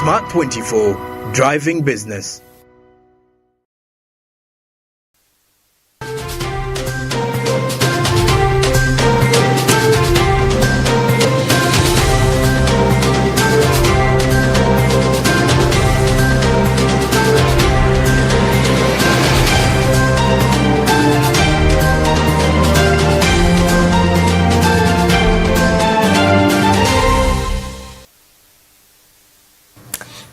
Smart 24, driving business.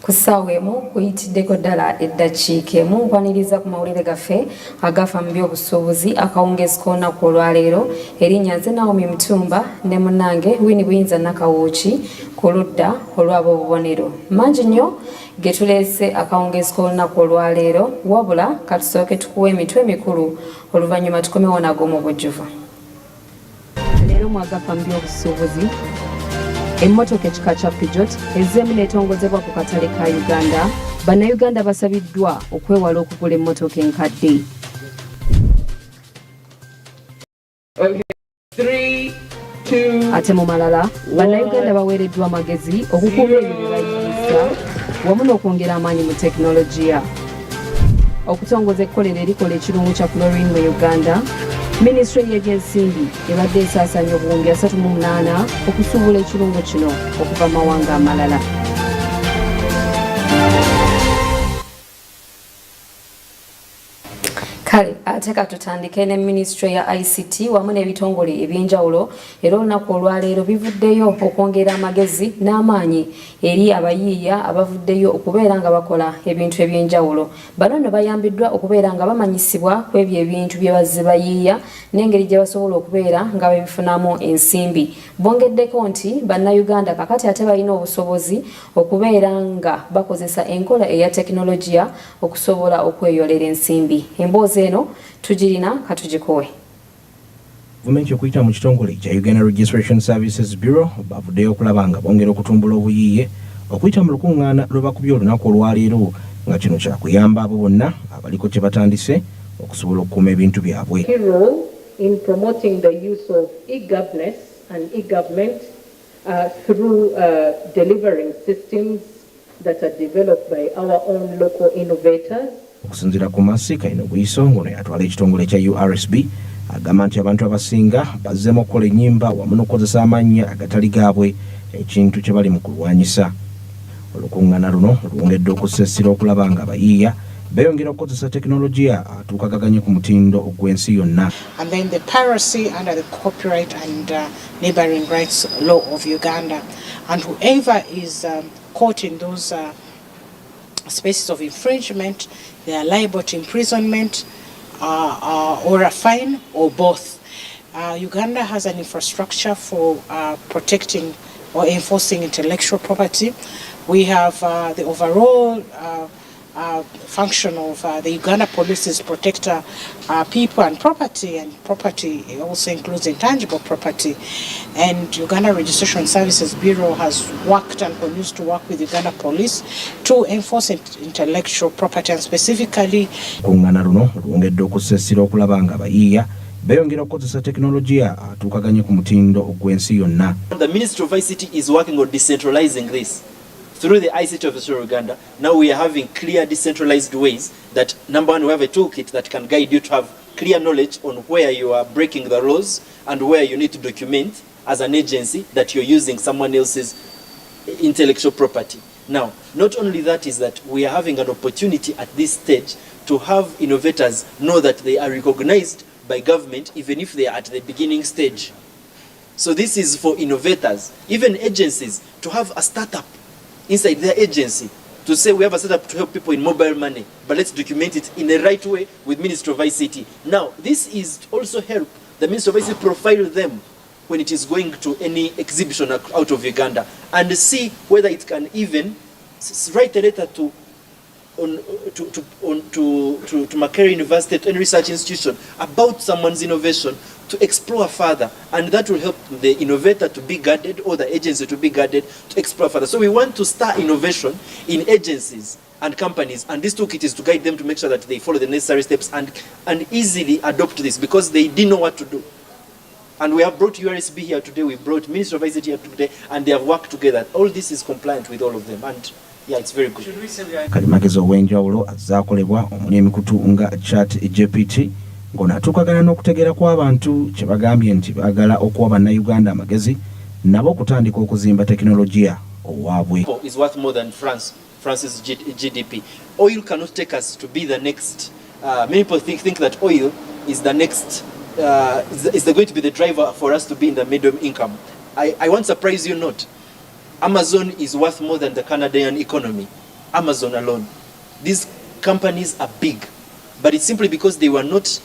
Kusawemu kuyitiddeko ddala eddakiika emu nkwaniriza ku mawulire gaffe agafa mu by'obusuubuzi akawungeezi k'olunaku olwaleero erinnya nze Naomi Mutumba ne munnange Winnie Buyinza Nakawuuki ku ludda olw'ab'obubonero mangi nnyo ge tuleese akawungeezi k'olunaku olwaleero wabula katusooke tukuwa emitwe emikulu oluvannyuma tukomewo nago mu bujjuvu. Leero mu agafa mu by'obusuubuzi emmotoka ekika kya Peugeot ezzeemu n'etongozebwa ku katale ka Uganda. Bannayuganda basabiddwa okwewala okugula emmotoka enkadde. Ate mu malala bannayuganda baweereddwa amagezi okukuuma ebyo bye bayiiyisa wamu n'okwongera amaanyi mu tekinologiya. Okutongoza ekkolero erikola ekirungu kya chlorine mu Uganda, Minisitule y'ebyensimbi ebadde esaasaanya obuwumbi 38 okusuubula ekirungo kino okuva mu mawanga amalala. Kale ate katutandike ne Minisitule ya ICT wamu n'ebitongole ebyenjawulo era olunaku olwaleero bivuddeyo okwongera amagezi n'amaanyi eri abayiiya abavuddeyo okubeera nga bakola ebintu ebyenjawulo. Bano nno bayambiddwa okubeera nga bamanyisibwa ku ebyo ebintu bye bazze bayiiya n'engeri gye basobola okubeera nga babifunamu ensimbi. Bongeddeko nti bannayuganda kakati ate balina obusobozi okubeera nga bakozesa enkola eya tekinologiya okusobola okweyolera ensimbi. Emboozi eno tugirina katugikowe. Gavumenti okuyita mu kitongole kya Uganda Registration Services Bureau bavuddeyo okulaba nga bongera okutumbula obuyiiye okuyita mu lukungaana lwe bakubye olunaku olwaleero nga kino kyakuyamba abo bonna abaliko kye batandise okusobola okukuuma ebintu byabwe. In promoting the use of e-governance and e-government through delivering systems that are developed by our own local innovators. Okusinziira ku Masika ino Bwiso ngono yatwala ekitongole kya URSB agamba nti abantu abasinga bazzeemu okukola ennyimba wamu n'okukozesa amannya agatali gaabwe ekintu kye bali mu kulwanyisa. Olukuŋŋaana luno lwongedde okussessira okulaba nga abayiiya beeyongera okukozesa tekinologiya atuukagaganye ku mutindo ogw'ensi yonna. And then the piracy under the copyright and neighboring rights law of Uganda, and whoever is caught in those spaces of infringement, they are liable to imprisonment or a fine or both. Uganda has an infrastructure for protecting or enforcing intellectual property. We have the overall function of the Uganda police to protect people and property also includes intangible property. And Uganda Registration Services Bureau has worked and continues to work with Uganda Police to enforce intellectual property and specifically. Olukungaana luno lwongedde okussessira okulaba nga abayiiya beeyongera okukozesa tekinologiya atuukaganye ku mutindo ogw'ensi yonna. The Ministry of ICT is working on decentralizing this. Through the ICT office of Uganda, now we are having clear decentralized ways that, number one, we have a toolkit that can guide you to have clear knowledge on where you are breaking the laws and where you need to document as an agency that you're using someone else's intellectual property. Now, not only that is that we are having an opportunity at this stage to have innovators know that they are recognized by government even if they are at the beginning stage. So this is for innovators, even agencies, to have a startup inside their agency to say we have a setup to help people in mobile money, but let's document it in the right way with Ministry of ICT. Now, this is also help the Ministry of ICT profile them when it is going to any exhibition out of Uganda and see whether it can even write a letter to Makerere University, to any research institution about someone's innovation to explore further, and that will help the innovator to be guarded or the agency to be guarded to explore further. So we want to start innovation in agencies and companies, and this toolkit is to guide them to make sure that they follow the necessary steps and easily adopt this because they didn't know what to do. And we have brought URSB here today, we brought Ministry of ICT here today, and they have worked together. All this is compliant with all of them, and Yeah, it's very good. kalimagezi ow'enjawulo azaakolebwa omuli emikutu nga chat GPT ng'onaatuukagana n'okutegeera kw'abantu kye bagambye nti baagala okuwa bannayuganda amagezi nabo okutandika okuzimba tekinologiya owaabwe. Is worth more than France's GDP. Oil cannot take us to be the next. Many people think that oil is the next, is going to be the driver for us to be in the medium income. I won't surprise you not. Amazon is worth more than the Canadian economy. Amazon alone. These companies are big, but it's simply because they were not,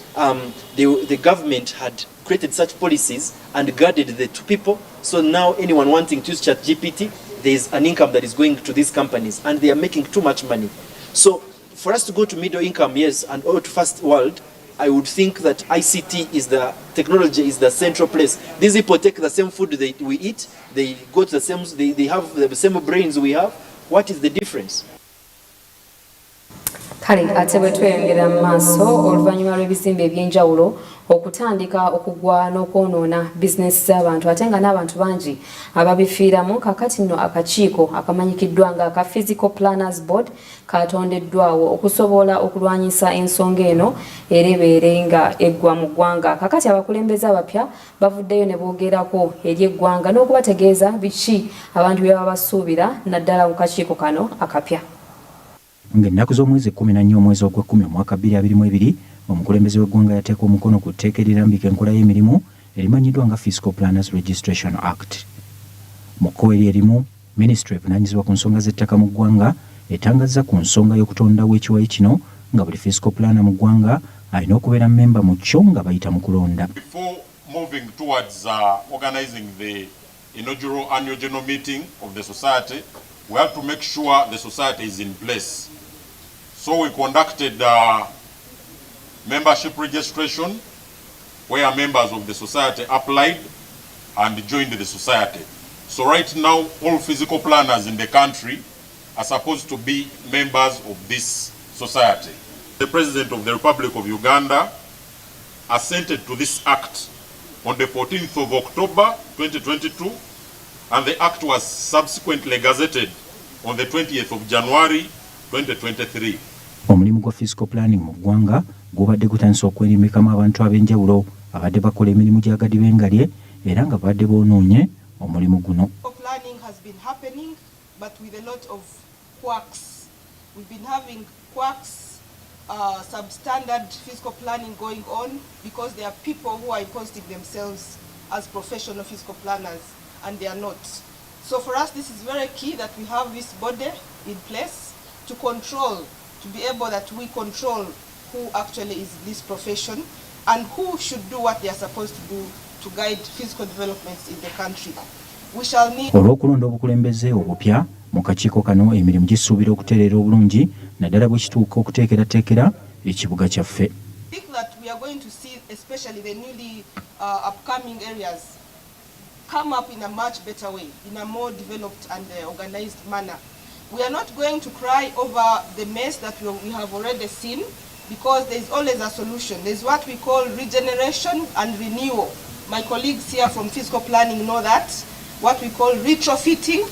the government had created such policies and guarded the two people. So now anyone wanting to use ChatGPT, there is an income that is going to these companies, and they are making too much money. So for us to go to middle income, yes, and or to first world, I would think that ICT is the technology is the central place. These people take the same food we eat, they go to the same, they have the same brains we have. What is the difference? Kale ate bwe tweyongera mu maaso oluvannyuma lw'ebizimbe eby'enjawulo okutandika okugwa n'okwonoona bizinesi z'abantu ate nga n'abantu bangi ababifiiramu kakati nno akakiiko akamanyikiddwa nga aka Physical Planners Board katondeddwawo okusobola okulwanyisa ensonga eno erebeere nga eggwa mu ggwanga. Kakati abakulembeze abapya bavuddeyo ne boogerako eri eggwanga n'okubategeeza biki abantu bye baba basuubira naddala mu kakiiko kano akapya. Ng'ennaku z'omwezi 14 omwezi ogw'ekkumi omwaka 2022 omukulembeze w'eggwanga yateeka omukono ku tteeka erirambika enkola y'emirimu erimanyiddwa nga Fiscal Planners Registration Act. Mu kkowa erimu minisitule evunaanyizibwa ku nsonga z'ettaka mu ggwanga etangazza ku nsonga y'okutondawo ekiwayi kino nga buli fiscal planner mu ggwanga alina okubeera memba mu kyo nga bayita mu kulonda. Before moving towards organizing the inaugural annual general meeting of the society, we have to make sure the society is in place. So we conducted membership registration where members of the society applied and joined the society. So right now, all physical planners in the country are supposed to be members of this society. The President of the Republic of Uganda assented to this act on the 14th of October 2022, and the act was subsequently gazetted on the 20th of January 2023. Omulimu gwa fiscal planning mu ggwanga gubadde gutandise okwerimikamu abantu ab'enjawulo abadde bakola emirimu gya gadi b'engalye era nga babadde boonoonye omulimu guno. Planning has been happening, but with a lot of quirks. We've been having quirks, substandard fiscal planning going on because there are people who are imposing themselves as professional fiscal planners and they are not. So for us, this is very key that we have this body in place to control, to be able that we control who actually is this profession and who should do what they are supposed to do to guide fiscal developments in the country. We shall need olw'okulonda obukulembeze obupya mu kakiiko kano emirimu gisuubira okutereera obulungi naddala bwe kituuka okuteekerateekera ekibuga kyaffe. I think that we are going to see especially the newly upcoming areas come up in a much better way, in a more developed and organized manner. We are not going to cry over the mess that we have already seen because there is always a solution. There is what we call regeneration and renewal. My colleagues here from fiscal planning know that. What we call retrofitting.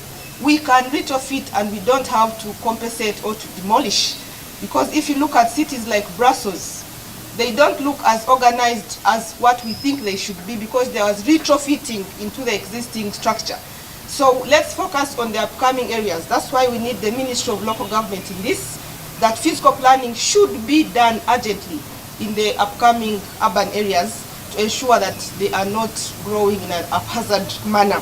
We can retrofit and we don't have to compensate or to demolish. Because if you look at cities like Brussels, they don't look as organized as what we think they should be because there was retrofitting into the existing structure. So let's focus on the upcoming areas. That's why we need the Ministry of Local Government in this, that fiscal planning should be done urgently in the upcoming urban areas to ensure that they are not growing in a haphazard manner.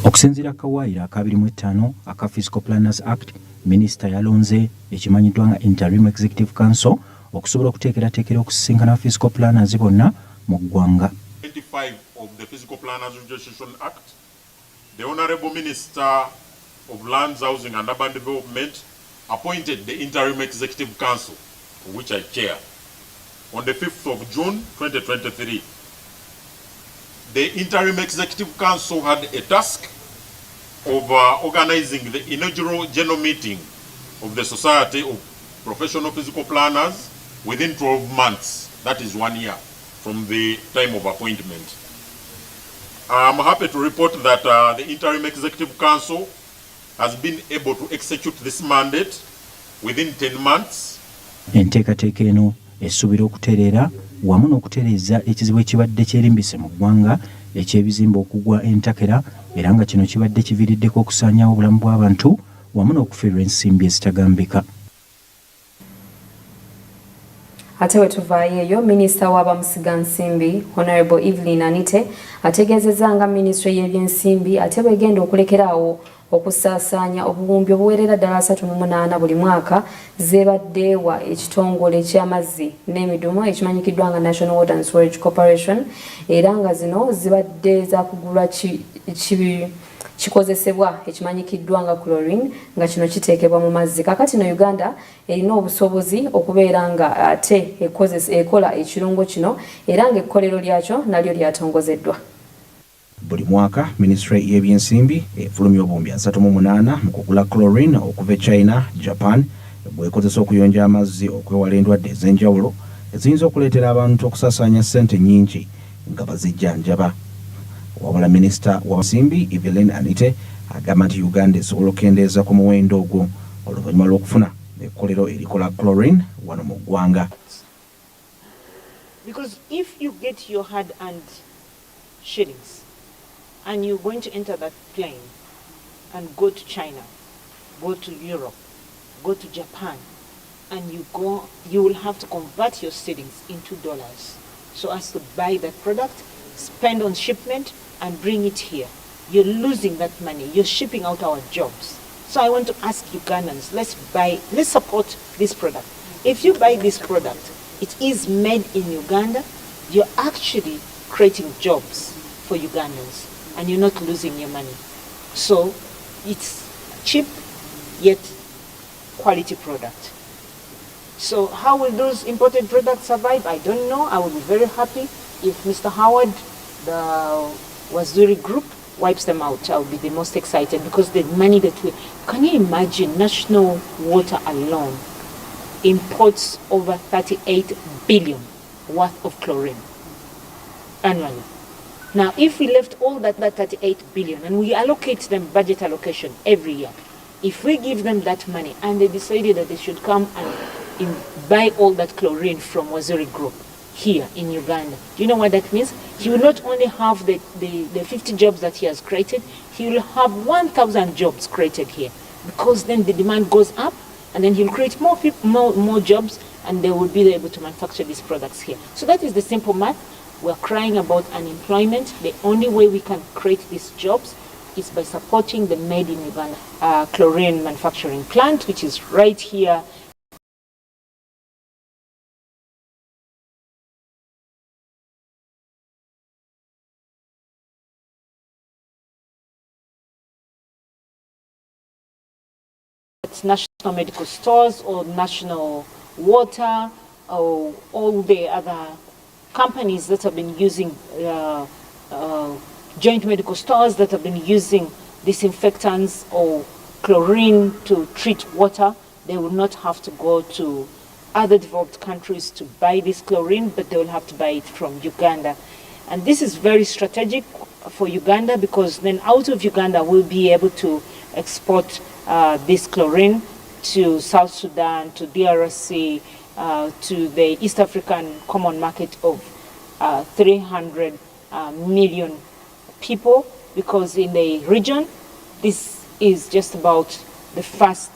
Okusinziira akawaayiro aka 25 aka Fiscal Planners Act, Minisita yalonze ekimanyiddwa nga Interim Executive Council okusobola okuteekerateekera okusisinkana fiscal planners bonna mu ggwanga. 25 of the Fiscal Planners Registration Act, the Honourable Minister of Lands, Housing and Urban Development appointed the Interim Executive Council, which I chair, on the 5th of June 2023. The Interim Executive Council had a task of organizing the inaugural general meeting of the Society of Professional Physical Planners within 12 months, that is 1 year, from the time of appointment. I'm happy to report that the Interim Executive Council has been able to execute this mandate within 10 months. Enteekateeka eno esuubira okutereera wamu n'okutereeza ekizibu ekibadde kyerimbise mu ggwanga eky'ebizimbe okugwa entakera era nga kino kibadde kiviiriddeko okusaanyaawo obulamu bw'abantu wamu n'okufiirwa ensimbi ezitagambika. Ate we tuvaayo eyo minisita w'abamusigansimbi Honorable Evelyn Anite ategeezezza nga minisitule y'ebyensimbi ate bw'egenda okulekeraawo okusaasaanya obuwumbi obuwerera ddala 38 buli mwaka zeebaddeewa ekitongole ky'amazzi n'emidumu ekimanyikiddwa nga National Water and Sewerage Corporation era nga zino zibadde zaakugulwa kikozesebwa ekimanyikiddwa nga chlorine nga kino kiteekebwa mu mazzi. Kakati no Uganda erina obusobozi okubeera nga ate ekola ekirungo kino era nga ekkolero lyakyo nalyo lyatongozeddwa. Buli mwaka Ministry y'ebyensimbi efulumya obuwumbi 38 mu kugula chlorine okuva e China, Japan bw'ekozesa okuyonja amazzi okwewala endwadde ez'enjawulo eziyinza okuleetera abantu okusaasaanya ssente nnyingi nga bazijjanjaba. Wabula minisita w'abasimbi Evelyn Anite agamba nti Uganda esobola okukendeeza ku muwendo ogwo oluvannyuma lw'okufuna ekkolero erikola chlorine wano mu ggwanga. Because if you get your hard-earned shillings and you're going to enter that plane and go to China, go to Europe, go to Japan, and you will have to convert your shillings into dollars so as to buy that product, spend on shipment, and bring it here. You're losing that money. You're shipping out our jobs. So I want to ask Ugandans, let's support this product. If you buy this product, it is made in Uganda, you're actually creating jobs for Ugandans and you're not losing your money. So it's cheap yet quality product. So how will those imported products survive? I don't know. I will be very happy if Mr. Howard, the Waziri Group, wipes them out. I'll be the most excited because the money that can you imagine National Water alone imports over 38 billion worth of chlorine annually. Now, if we left all that 38 billion and we allocate them budget allocation every year, if we give them that money and they decided that they should come and buy all that chlorine from Waziri Group here in Uganda, do you know what that means? He will not only have the 50 jobs that he has created, he will have 1,000 jobs created here because then the demand goes up and then he'll create more jobs and they will be able to manufacture these products here. So that is the simple math. We're crying about unemployment. The only way we can create these jobs is by supporting the Made in Uganda chlorine manufacturing plant, which is right here. It's national medical stores or national water or all the other companies that have been using joint medical stores that have been using disinfectants or chlorine to treat water. They will not have to go to other developed countries to buy this chlorine, but they will have to buy it from Uganda. And this is very strategic for Uganda because then out of Uganda we'll be able to export this chlorine to South Sudan, to DRC, to the East African common market of 300 million people, because in the region, this is just about the first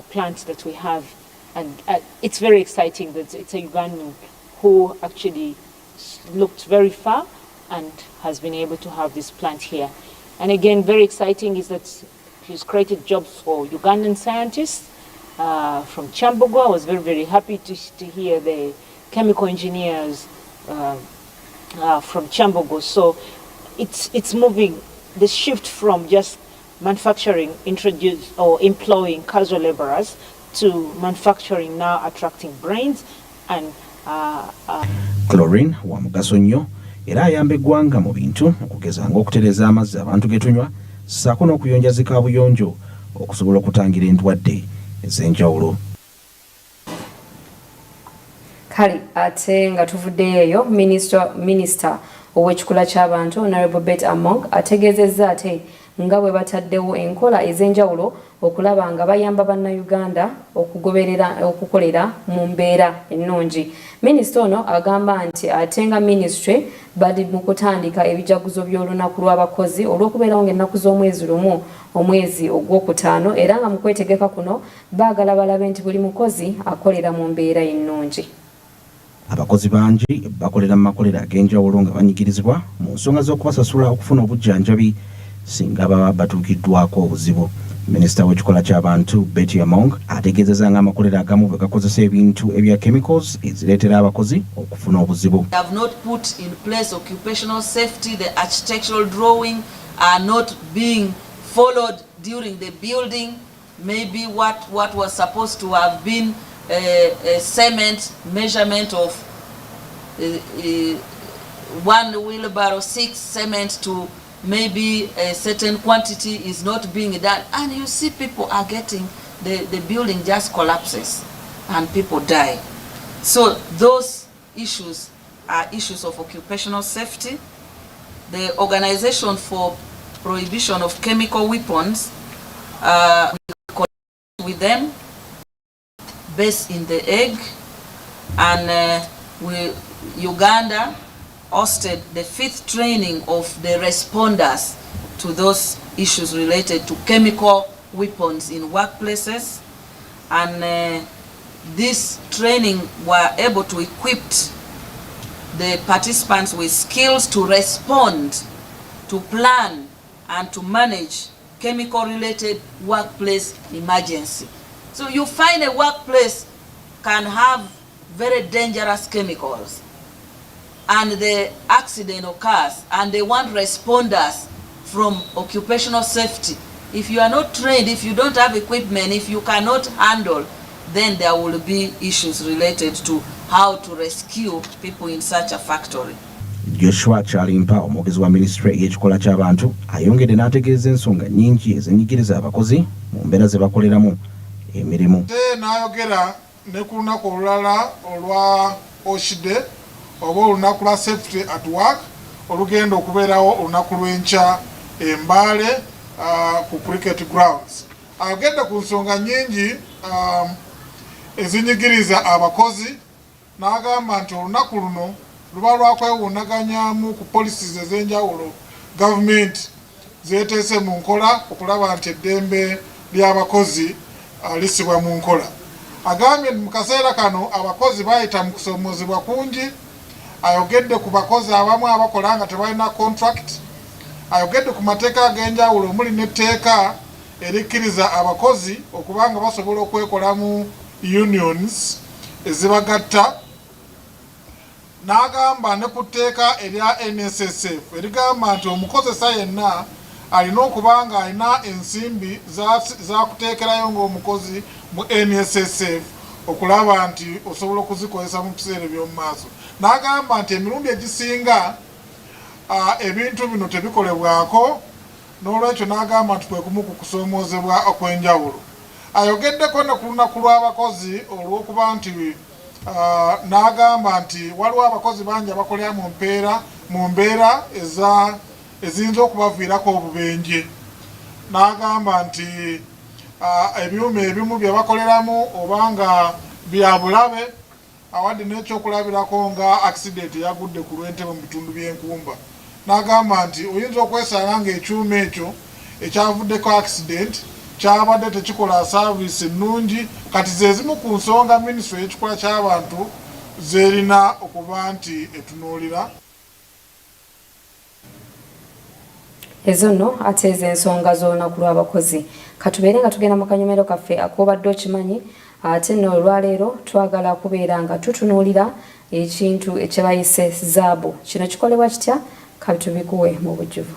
plant that we have. And it's very exciting that it's a Ugandan who actually looked very far and has been able to have this plant here. And again, very exciting is that he's created jobs for Ugandan scientists from Chambogo. I was very, very happy to hear the chemical engineers from Chambogo. So it's moving, the shift from just manufacturing, employing casual laborers to manufacturing now attracting brains and chlorine wa mugaso nnyo era ayamba eggwanga mu bintu okugeza ng'okutereeza amazzi abantu ge tunywa ssaako n'okuyonja zikaabuyonjo okusobola okutangira endwadde ez'enjawulo. Kale ate nga tuvuddeyo eyo minisita ow'ekikula ky'abantu Honorable Bet Among ategeezezza ate nga bwe bataddewo enkola ez'enjawulo okulaba nga bayamba bannayuganda okukolera mu mbeera ennungi. Minisita ono agamba nti ate nga minisitule bali mu kutandika ebijaguzo by'olunaku lw'abakozi olw'okubeerawo ng'ennaku z'omwezi lumu omwezi ogwokutaano era nga mu kwetegeka kuno baagala balabe nti buli mukozi akolera mu mbeera ennungi. Abakozi bangi bakolera mu makolero ag'enjawulo nga banyigirizibwa mu nsonga z'okubasasula okufuna obujjanjabi singa baba batuukiddwako obuzibu. Minisita w'ekikola ky'abantu Betty Among ategeezezza nga amakolero agamu bwe gakozesa ebintu ebya chemicals ezireetera abakozi okufuna obuzibu. They have not put in place occupational safety. The architectural drawing are not being followed during the building. Maybe what was supposed to have been a cement measurement of 1 wheelbarrow 6 cement to maybe a certain quantity is not being done, and you see people are getting the building just collapses and people die. So those issues are issues of occupational safety. The Organization for Prohibition of Chemical Weapons, we connect with them based in The Hague, and Uganda hosted the 5th training of the responders to those issues related to chemical weapons in workplaces, and this training were able to equip the participants with skills to respond, to plan and to manage chemical related workplace emergency. So you find a workplace can have very dangerous chemicals and the accident occurs and they want responders from occupational safety. If you are not trained, if you don't have equipment, if you cannot handle, then there will be issues related to how to rescue people in such a factory. Joshua Chalimpa omwogezi wa Ministry y'ekikola ky'abantu ayongedde n'ategeeza ensonga nnyingi ezinyigiriza abakozi mu mbeera ze bakoleramu emirimu. N'ayogera ne ku lunaku olulala olwa Oshide oba olunaku lwa safety at work olugenda okubeerawo olunaku lw'enkya Mbale ku cricket grounds. Ayogedde ku nsonga nnyingi ezinyigiriza abakozi n'agamba nti olunaku luno luba lwakwewuunaganyamu ku policies ez'enjawulo gavumenti zeeteese mu nkola okulaba nti eddembe ly'abakozi lisibwa mu nkola. Agambye mu kaseera kano abakozi bayita mu kusoomozebwa kungi. Ayogedde ku bakozi abamu abakola nga tebalina contract. Ayogedde ku mateeka ag'enjawulo omuli n'etteeka erikkiriza abakozi okubanga basobola okwekolamu unions ezibagatta. N'agamba ne ku tteeka erya NSSF erigamba nti omukozesa yenna alina okuba nga alina ensimbi zakuteekerayo ng'omukozi mu NSSF okulaba nti osobola okuzikozesa mu kiseera eby'omu maaso. N'agamba nti emirundi egisinga ebintu bino tebikolebwako, n'olwekyo n'agamba nti kwe kumu ku kusoomoozebwa okw'enjawulo. Ayogeddeko ne ku lunaku lw'abakozi olw'okuba nti n'agamba nti waliwo abakozi bangi abakolera mu mbeera eziyinza okubaviirako obubenje. N'agamba nti ebyuma ebimu bye bakoleramu oba nga bya bulabe awadde n'ekyokulabirako nga accident yagudde ku lw'entebe mu bitundu by'enkumba. N'agamba nti oyinza okwesanga ng'ekyuma ekyo ekyavuddeko accident kyabadde tekikola service ennungi, kati ze zimu ku nsonga Ministry y'ekikola ky'abantu zerina okuba nti etunuulira. Ezo nno ate ez'ensonga z'olunaku lw'abakozi. Katubeere nga tugenda mu kanyomero kaffe ak'obadde okimanyi, ate nno olwaleero twagala kubeera nga tutunuulira ekintu ekye bayise zaabu. Kino kikolebwa kitya? Katubikuwe mu bujjuvu.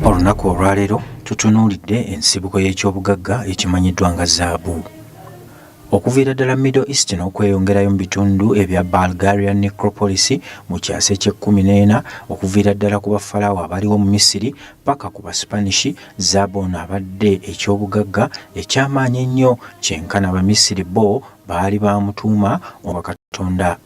Olunaku olwaleero tutunuulidde ensibuko y'ekyobugagga ekimanyiddwa nga zaabu. Okuviira ddala Middle East n'okweyongerayo mu bitundu ebya Bulgarian Necropolis mu kyasa eky'e14 okuviira ddala ku bafalaawo abaliwo mu Misiri paka ku Baspanish, zaabu ono abadde ekyobugagga ekyamaanyi ennyo kyenkana Abamisiri bo baali bamutuuma owa Katonda.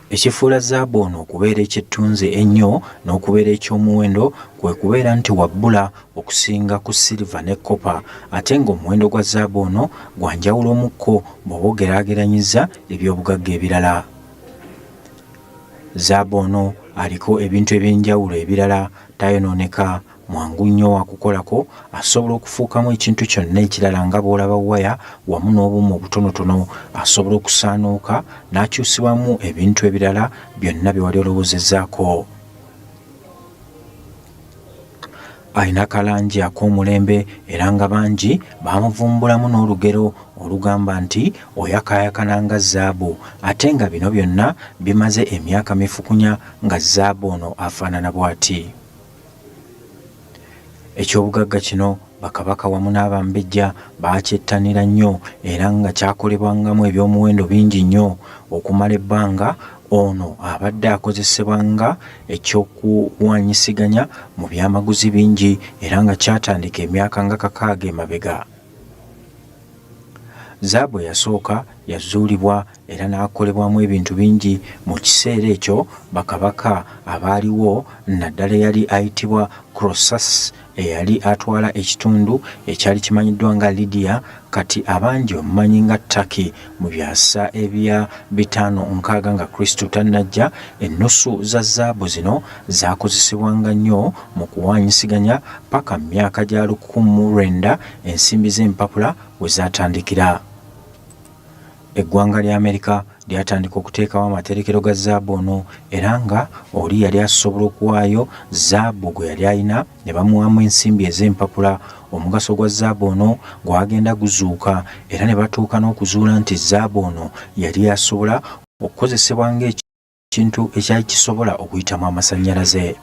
Ekifuula zaabu ono okubeera ekyettunzi ennyo n'okubeera eky'omuwendo kwe kubeera nti wabbula okusinga ku silver ne copper, ate ng'omuwendo gwa zaabu ono gwa njawulo omukko bw'oba ogeraageranyiza eby'obugagga ebirala. Zaabu ono aliko ebintu eby'enjawulo ebirala, tayonooneka, mwangu nnyo wakukolako, asobola okufuukamu ekintu kyonna ekirala nga bw'olaba waya wamu n'obumu obutonotono, asobola okusaanuuka n'akyusibwamu ebintu ebirala byonna bye wali olowoozezaako. Alina kalangi ak'omulembe era nga bangi baamuvumbulamu n'olugero olugamba nti oyakaayakana nga zaabu, ate nga bino byonna bimaze emyaka mifukunya nga zaabu ono afaanana bw'ati. Ekyobugagga kino bakabaka wamu n'abambejja baakyettanira nnyo era nga kyakolebwangamu eby'omuwendo bingi nnyo okumala ebbanga. Ono abadde akozesebwa nga ekyokuwanyisiganya mu byamaguzi bingi era nga kyatandika emyaka nga 60 emabega. Zaabu yasooka yazuulibwa era n'akolebwamu ebintu bingi mu kiseera ekyo bakabaka abaaliwo, naddala eyali ayitibwa Croesus eyali atwala ekitundu ekyali kimanyiddwa nga Lydia, kati abangi omumanyi nga Turkey. Mu byasa ebya 560 nga Kristo tannajja, ennusu za zaabu zino zaakozesebwanga nnyo mu kuwanyisiganya paka mu myaka gya 1900 ensimbi z'empapula we zaatandikira. Eggwanga lya Amerika lyatandika okuteekawo amaterekero ga zaabu ono era nga oli yali asobola okuwaayo zaabu gwe yali alina ne bamuwamu ensimbi ez'empapula. Omugaso gwa zaabu ono gwagenda guzuuka era ne batuuka n'okuzuula nti zaabu ono yali asobola okukozesebwa ng'ekintu ekyali kisobola okuyitamu amasannyalaze.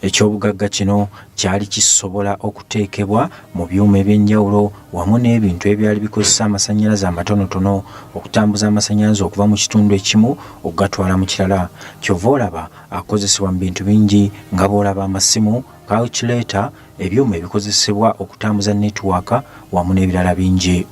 Ekyobugagga kino kyali kisobola okuteekebwa mu byuma eby'enjawulo wamu n'ebintu ebyali bikozesa amasannyalaze amatonotono okutambuza amasannyalaze okuva mu kitundu ekimu okugatwala mu kirala. Kyova olaba akozesebwa mu bintu bingi nga bw'olaba amasimu, calculator, ebyuma ebikozesebwa okutambuza netiwaaka wamu n'ebirala bingi.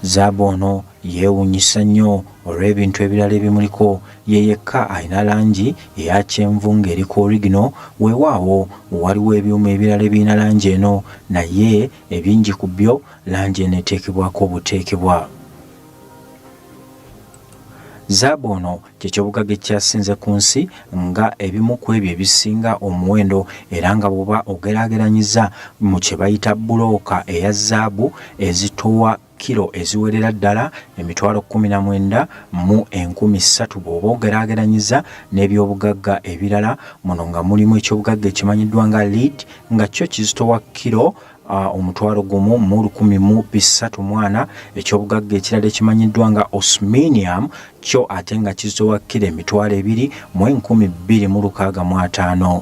Zaabu ono yeewuunyisa nnyo olw'ebintu ebirala ebimuliko. Ye yekka alina langi eya kyenvu ng'eriko original, weewaawo waliwo ebyuma ebirala ebirina langi eno, naye ebingi ku byo langi eno eteekebwako obuteekebwa. Zaabu ono ky'ekyobugagga ekyasinze ku nsi nga ebimu ku ebyo ebisinga omuwendo era nga bw'oba ogeraageranyiza mu kye bayita bulooka eya zaabu ezitowa kilo eziwerera ddala 19,000 mu 3,000 bw'oba ogeraageranyiza n'ebyobugagga ebirala, muno nga mulimu ekyobugagga ekimanyiddwa nga lead nga kyo kizitowa kilo 1,134, ekyobugagga ekirala ekimanyiddwa nga osminium kyo ate nga kizitowa kilo 2,265.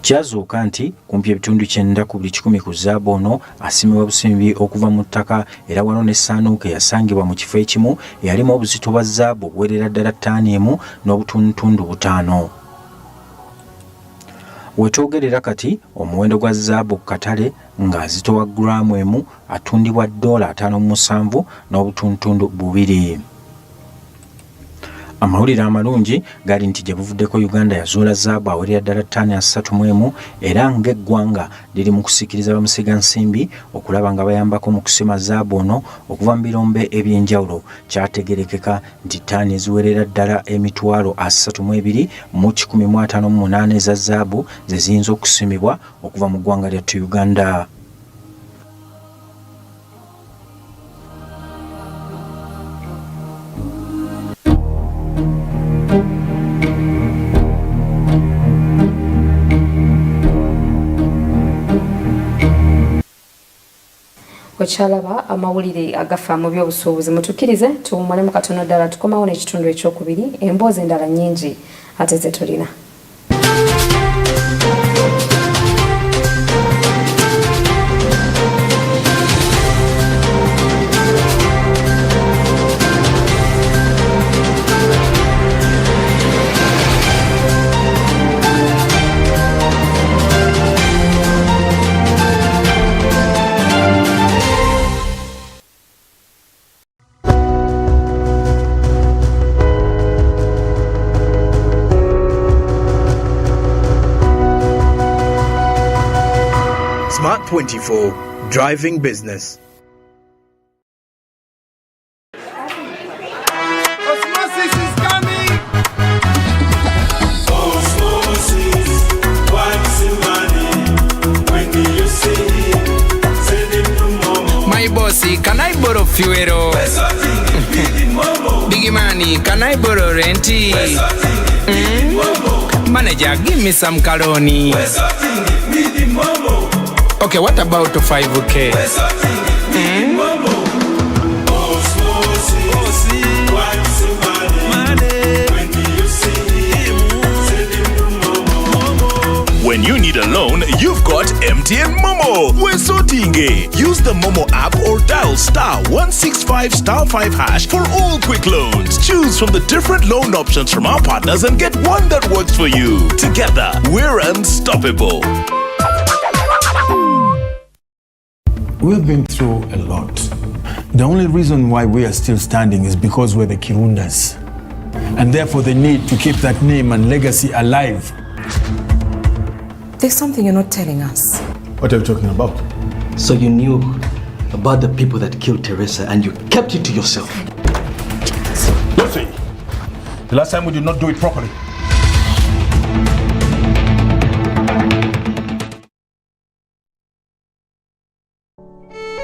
Kyazuuka nti kumpi ebitundu 9 ku buli 100 ku zaabu ono asimibwa busimbi okuva mu ttaka era wano n'essaanuuka eyasangibwa mu kifo ekimu eyalimu obuzito bwa zaabu obuwerera ddala ttaani emu n'obutundutundu 5. Wetwogerera kati omuwendo gwa zaabu ku katale ng'azitowa gulaamu emu atundibwa $57 n'obutundutundu 2. Amawulire amalungi gali nti gye buvuddeko Uganda yazuula zaabu awerera ddala ttaani 31 era ng'eggwanga liri mu kusikiriza bamusiga nsimbi okulaba nga bayambako mu kusima zaabu ono okuva mu birombe eby'enjawulo. Kyategerekeka nti ttaani eziwerera ddala 32,158 eza zaabu ze ziyinza okusimibwa okuva mu ggwanga lyattu Uganda. Wekyalaba amawulire agafa mu by'obusuubuzi, mutukkirize tuwummulemu katono ddala tukomawo n'ekitundu ekyokubiri, emboozi endala nnyingi ate ze tulina. Smart 24, driving business. Osmosis is coming. Osmosis, what's the money? When do you see him? Send him to Momo. My bossy, can I borrow fuel? Biggie money, can I borrow renty? Manager, give me some caloni. Okay, what about 5K? When you need a loan, you've got MTN Momo. Wesotinge. Use the Momo app or dial *165*5# for all quick loans. Choose from the different loan options from our partners and get one that works for you. Together, we're unstoppable. We've been through a lot. The only reason why we are still standing is because we're the Kirundas. And therefore the need to keep that name and legacy alive. There's something you're not telling us. What are you talking about? So you knew about the people that killed Teresa and you kept it to yourself. Lucy, the last time we did not do it properly.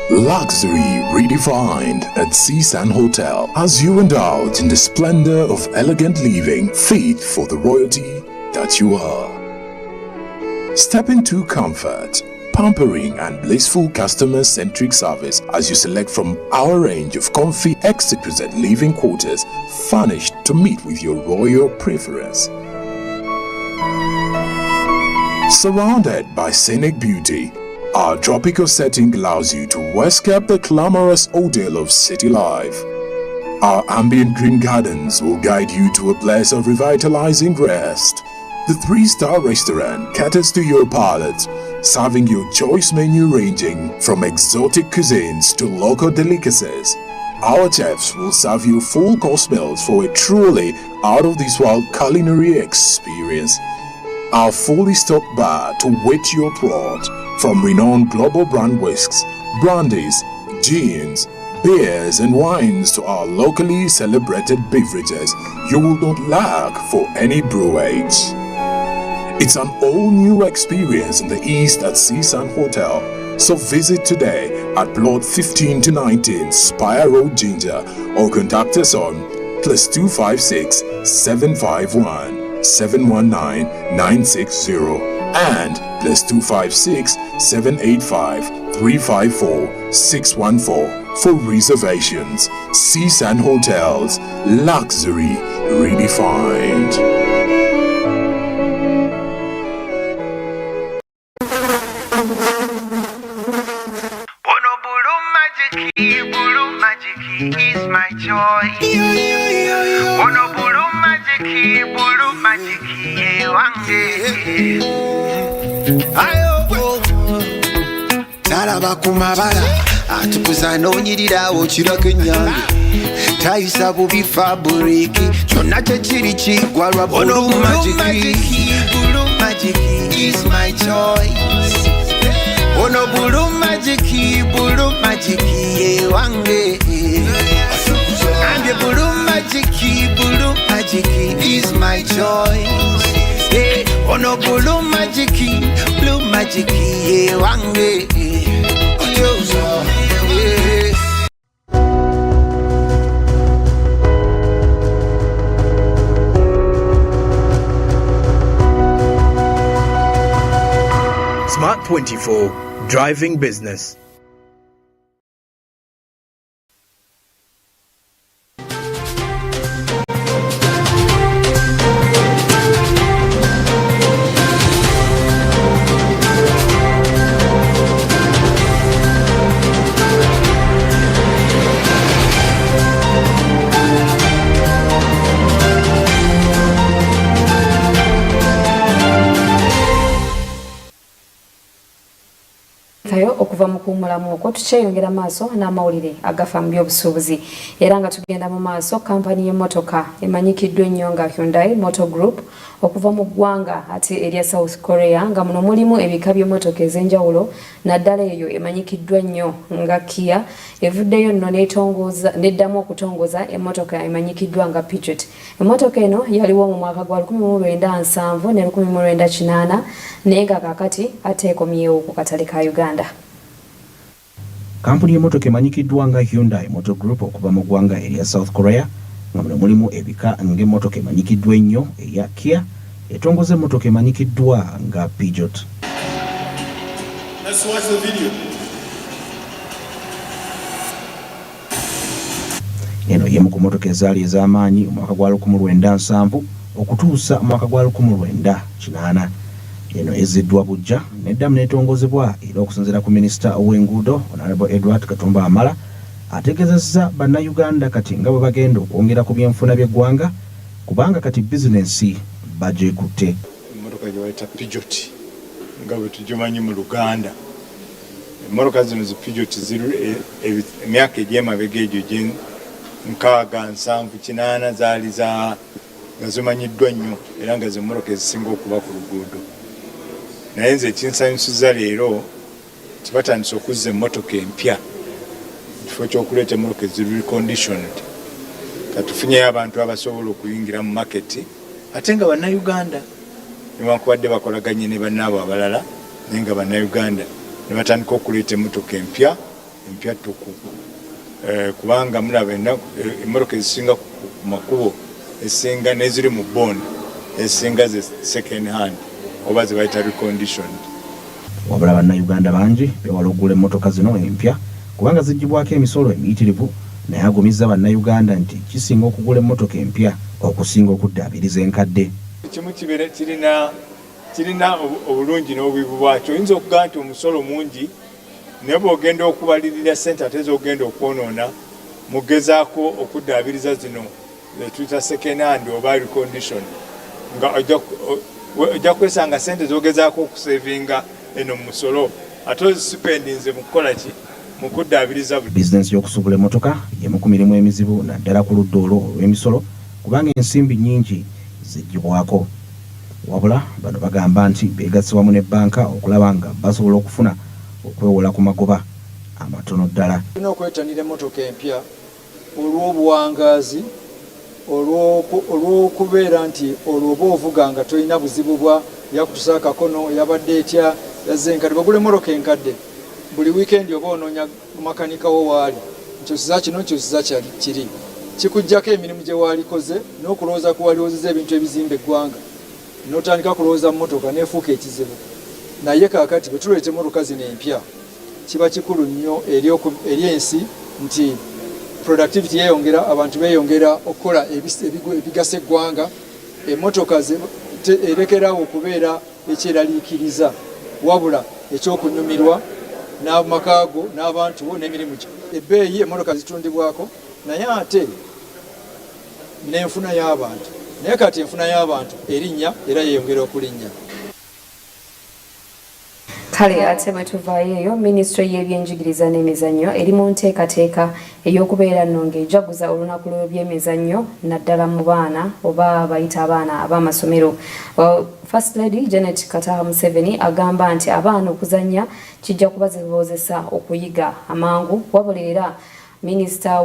Luxury redefined at Seasan Hotel as you indulge in the splendor of elegant living fit for the royalty that you are. Step into comfort, pampering and blissful customer-centric service as you select from our range of comfy, exquisite living quarters furnished to meet with your royal preference. Surrounded by scenic beauty, our tropical setting allows you to escape the glamorous ordeal of city life. Our ambient green gardens will guide you to a place of revitalizing rest. The 3-star restaurant caters to your palate, serving your choice menu ranging from exotic cuisines to local delicacies. Our chefs will serve you full course meals for a truly out-of-this-world culinary experience. Our fully stocked bar to whet your throat, from renowned global brand whisks, brandies, gins, beers and wines to our locally celebrated beverages, you will not lack for any brewage. It's an all-new experience in the East at Seasan Hotel. So visit today at Plot 15 to 19 Spire Road, Ginger, or contact us on +256 751 719 960 and +256 785 354 614 for reservations. Seasan Hotels, luxury redefined. Is my joy. Ono bulu majiki wange. Ayo. Talaba kumabala atukuza nonyirira okirako enyange tayisa bubi fabriki kyonna kyekiri kigwa lwa bulu majiki is my choice. Ono bulu majiki ye wange. And the blue majiki is my choice. Hey, ono blue majiki ye wange. Smart 24, driving business. okuva mu kuwummulamu okwo tukyeyongera maaso n'amawulire agafa mu by'obusuubuzi era nga tugenda mu maaso kampani y'emmotoka emanyikiddwa ennyo nga Hyundai Motor Group okuva mu ggwanga ate erya South Korea nga muno mulimu ebika by'emmotoka ez'enjawulo naddala eyo emanyikiddwa nnyo nga Kia evuddeyo nno neddamu okutongoza emmotoka emanyikiddwa nga Peugeot. Emmotoka eno yaliwo mu mwaka gwa 1970 ne 1980 naye nga kaakati ate ekomyewo ku katale ka Uganda. Kampuni y'emmotoka emanyikiddwa nga Hyundai Motor Group okuva mu ggwanga erya South Korea nga muno mulimu ebika ng'emmotoka emanyikiddwa ennyo eya Kia etongoza emmotoka emanyikiddwa nga Peugeot. Let's watch the video. Eno y'emu ku mmotoka ezaali ez'amaanyi omwaka gwa 1970 okutuusa omwaka gwa 1980. Eno ezziddwa bujja neddamu n'etongozebwa era okusinziira ku minisita ow'enguudo Honorable Edward Katumba Amala ategeezezza bannayuganda kati nga bwe bagenda okwongera ku byenfuna by'eggwanga kubanga kati bizinensi bagyekutte. Emmotoka gye bayita Peugeot nga bwe tugimanyi mu Luganda. Emmotoka zino zi Peugeot ziri emyaka egy'emabega egyo nkaaga 7-8 zaali nga zimanyiddwa nnyo era nga z'emmotoka ezisinga okuba ku luguudo. Naye nze ekinsanyusiza leero tibatandise okuzza emmotoka empya kifo ky'okuleeta emmotoka eziri reconditioned katufunyeyo abantu abasobola okuyingira mu maketi ate nga bannayuganda newankubadde bakolaganye ne bannaabo abalala naye nga bannayuganda ne batandika okuleeta emmotoka empya tukuvu kubanga mulaba emmotoka ezisinga ku makubo ezisinga n'eziri mu bond ezisinga ze second hand oba ze bayita reconditioned. Wabula bannayuganda bangi bewala okugula emmotoka zino empya kubanga ziggyibwako emisolo emiyitirivu naye agumizza bannayuganda nti kisinga okugula emmotoka empya okusinga okuddaabiriza enkadde. Kimu kirina obulungi n'obubi bwakyo. Oyinza okugaa nti omusolo mungi naye bw'ogenda okubalirira ssente ate z'ogenda okwonoona mugezaako okuddaabiriza zino tuyita second hand oba recondition nga ojja kwesanga ssente z'ogezaako okusevinga eno mu musolo ate ozisipendinze mu kukola ki mu kuddaabiriza. Bizinensi y'okusubula emmotoka y'emu ku mirimu emizibu naddala ku ludda olwo olw'emisolo kubanga ensimbi nnyingi ziggyibwako. Wabula bano bagamba nti beegasse wamu ne bbanka okulaba nga basobola okufuna okwewola ku magoba amatono ddala. Tulina okwetanira emmotoka empya olw'obuwangaazi olw'okubeera nti olwoba ovuga nga tolina buzibu bwa yakutusa akakono yabadde etya yazze enkadde bagula emmotoka enkadde buli wiikendi oba onoonya makanika wo waali nkyosiza kino nkyosiza kiri kikuggyako emirimu gye waalikoze n'okulowooza ku waliwozeza ebintu ebizimba eggwanga n'otandika kulowooza mu mmotoka n'efuuka ekizibu. Naye kaakati bwe tuleeta emmotoka zino empya kiba kikulu nnyo eri ensi nti productivity yeyongera, abantu beyongera okukola ebigasa eggwanga, emmotoka erekerawo okubeera ekyeraliikiriza wabula ekyokunyumirwa n'amakaago n'abantu bo n'emirimu gyo. Ebbeeyi emmotoka zitundibwako naye ate n'enfuna y'abantu, naye kati enfuna y'abantu erinnya era yeyongera okulinnya. Kale ate bwe tuvaayo eyo minisitule y'ebyenjigiriza n'emizannyo eri mu nteekateeka ey'okubeera nno ng'ejaguza olunaku lw'ebyemizannyo naddala mu baana oba bayita abaana ab'amasomero. First Lady Janet Kataha Museveni agamba nti abaana okuzannya kijja kubasobozesa okuyiga amangu wabula era minisita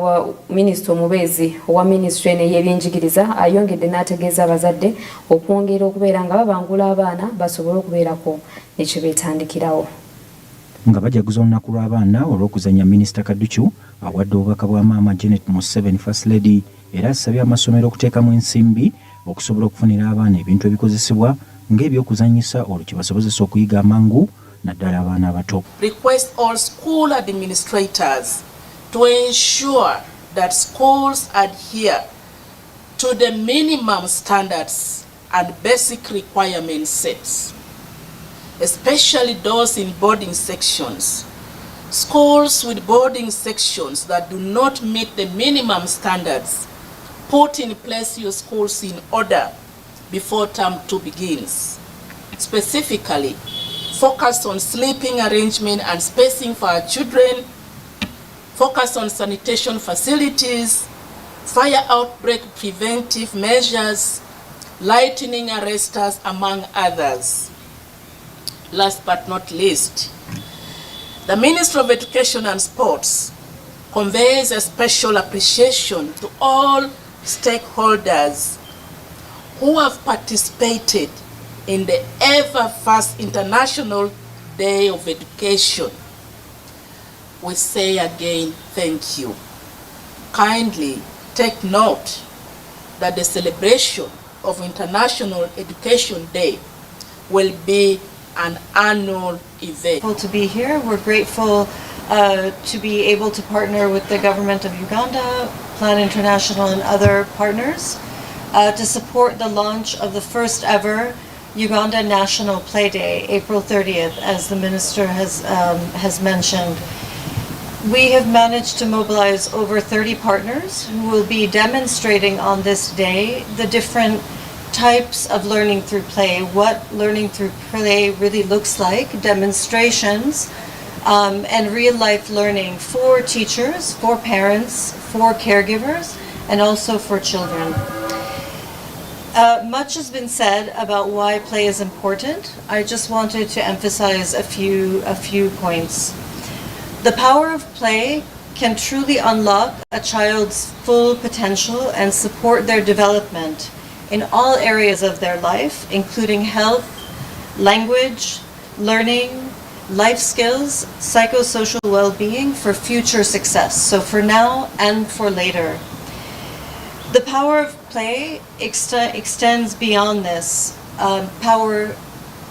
omubeezi owa minisitule eno ey'ebyenjigiriza ayongedde n'ategeeza abazadde okwongera okubeera nga babangula abaana basobole okubeerako ekyo beetandikirawo. Nga bajaguza olunaku lw'abaana olw'okuzannya minisita Kaduchu awadde obubaka bwa maama Janet Museveni First Lady era asabye amasomero okuteekamu ensimbi okusobola okufunira abaana ebintu ebikozesebwa ng'ebyokuzannyisa olwo kibasobozesa okuyiga amangu naddala abaana abato. Request all school administrators to ensure that schools adhere to the minimum standards and basic requirement sets, especially those in boarding sections. Schools with boarding sections that do not meet the minimum standards, put in place your schools in order before term 2 begins. Specifically, focus on sleeping arrangement and spacing for our children, focus on sanitation facilities, fire outbreak preventive measures, lightning arresters, among others. Last but not least, the Ministry of Education and Sports conveys a special appreciation to all stakeholders who have participated in the ever-first International Day of Education. We say again, thank you. Kindly take note that the celebration of International Education Day will be an annual event. Grateful to be here. We're grateful to be able to partner with the government of Uganda, Plan International and other partners to support the launch of the first ever Uganda National Play Day, April 30th, as the Minister has mentioned. We have managed to mobilize over 30 partners who will be demonstrating on this day the different types of learning through play, what learning through play really looks like, demonstrations, and real-life learning for teachers, for parents, for caregivers, and also for children. Much has been said about why play is important. I just wanted to emphasize a few points. The power of play can truly unlock a child's full potential and support their development in all areas of their life, including health, language, learning, life skills, psychosocial well-being for future success, so for now and for later. The power of play extends beyond this.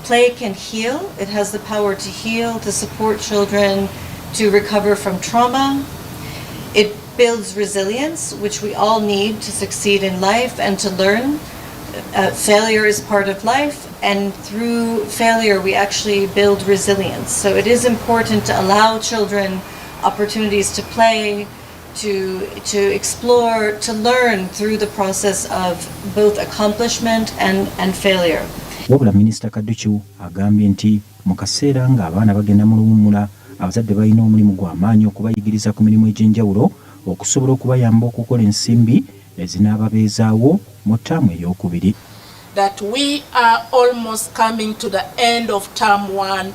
Play can heal. It has the power to heal, to support children to recover from trauma. It builds resilience, which we all need to succeed in life and to learn. Failure is part of life, and through failure we actually build resilience. So it is important to allow children opportunities to play, to explore, to learn through the process of both accomplishment and failure. Wabula Minisita Kadduchu agambye nti mu kaseera ng'abaana bagenda mu luwummula abazadde balina omulimu gw'amaanyi okubayigiriza ku mirimu egy'enjawulo okusobola okubayamba okukola ensimbi ezinaababeezaawo mu ttaamu ey'okubiri. That we are almost coming to the end of term 1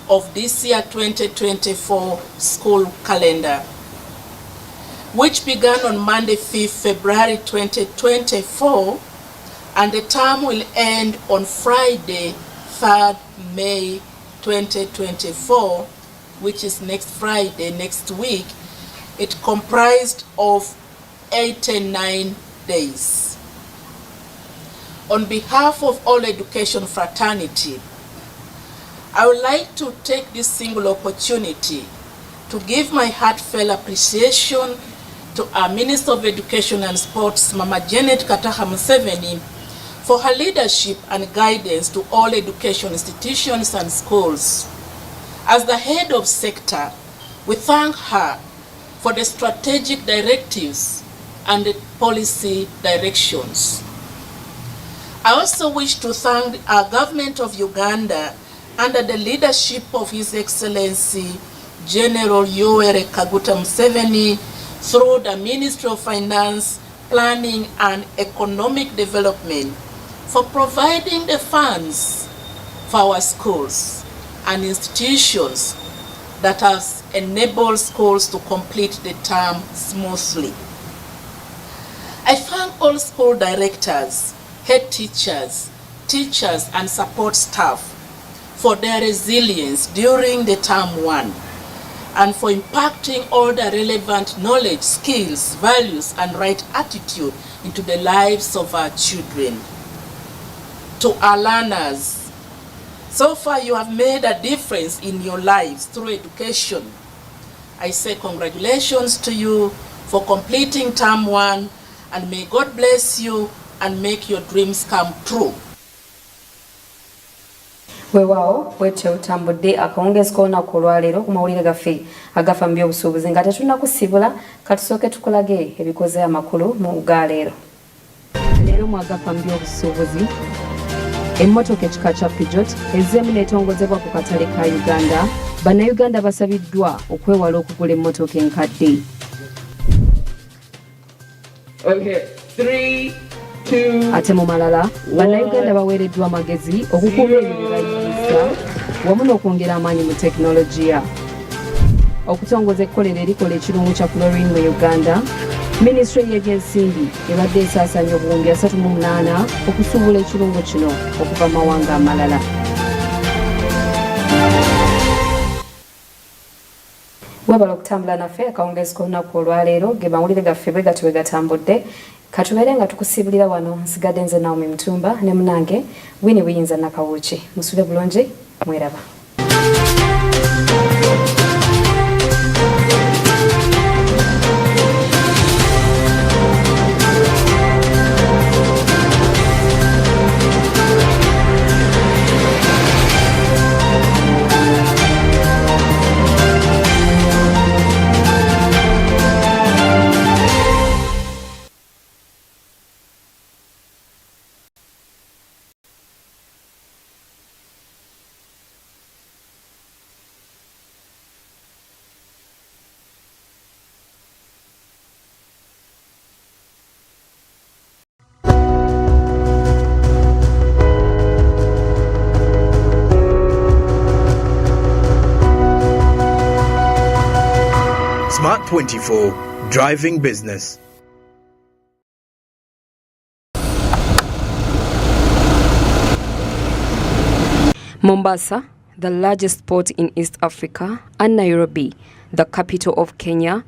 of this year 2024 school calendar, which began on Monday 5th February 2024, and the term will end on Friday 3rd May 2024, which is next Friday, next week. It comprised of 89 days. On behalf of all education fraternity, I would like to take this single opportunity to give my heartfelt appreciation to our Minister of Education and Sports, Mama Janet Kataha Museveni, for her leadership and guidance to all education institutions and schools. As the head of sector, we thank her for the strategic directives and the policy directions. I also wish to thank our government of Uganda under the leadership of His Excellency General Yoweri Kaguta Museveni through the Ministry of Finance, Planning and Economic Development for providing the funds for our schools and institutions that has enabled schools to complete the term smoothly. I thank all school directors, head teachers, teachers and support staff for their resilience during the term 1 and for impacting all the relevant knowledge, skills, values and right attitude into the lives of our children. To our learners, so far you have made a difference in your lives through education. I say congratulations to you for completing term 1, and may God bless you and make your dreams come true. Weewaawo bwetyo utambudde akawungeezi k'olunaku olwaleero ku mawulire gaffe agafa mu by'obusuubuzi nga tetunnakusibula katusooke tukulage ebikoze amakulu mu galeero. Leero mu agafa mu by'obusuubuzi Emmotoka ekika kya Peugeot ezzeemu n'etongozebwa ku katale ka Uganda. Bannayuganda basabiddwa okwewala okugula emmotoka enkadde. Ate mu malala, bannayuganda baweereddwa amagezi okukuuma ebyo bye bayingiza wamu n'okwongera amaanyi mu tekinologiya. Okutongoza ekkolero erikola ekirungo kya chlorine mu Uganda, Minisitule y'ebyensimbi ebadde esaasaanya obuwumbi 38 okusuubula ekirungo kino okuva mu mawanga amalala. Webala okutambula naffe akawungeezi k'olunaku olwaleero ge mawulire gaffe bwe gatyo bwe gatambudde. Katubeere nga tukusibulira wano nsigadde nze Naomi Mutumba ne munange Winnie Buyinza Nakawuki. Musule bulungi, mweraba. Smart 24, driving business. Mombasa, the largest port in East Africa, and Nairobi, the capital of Kenya,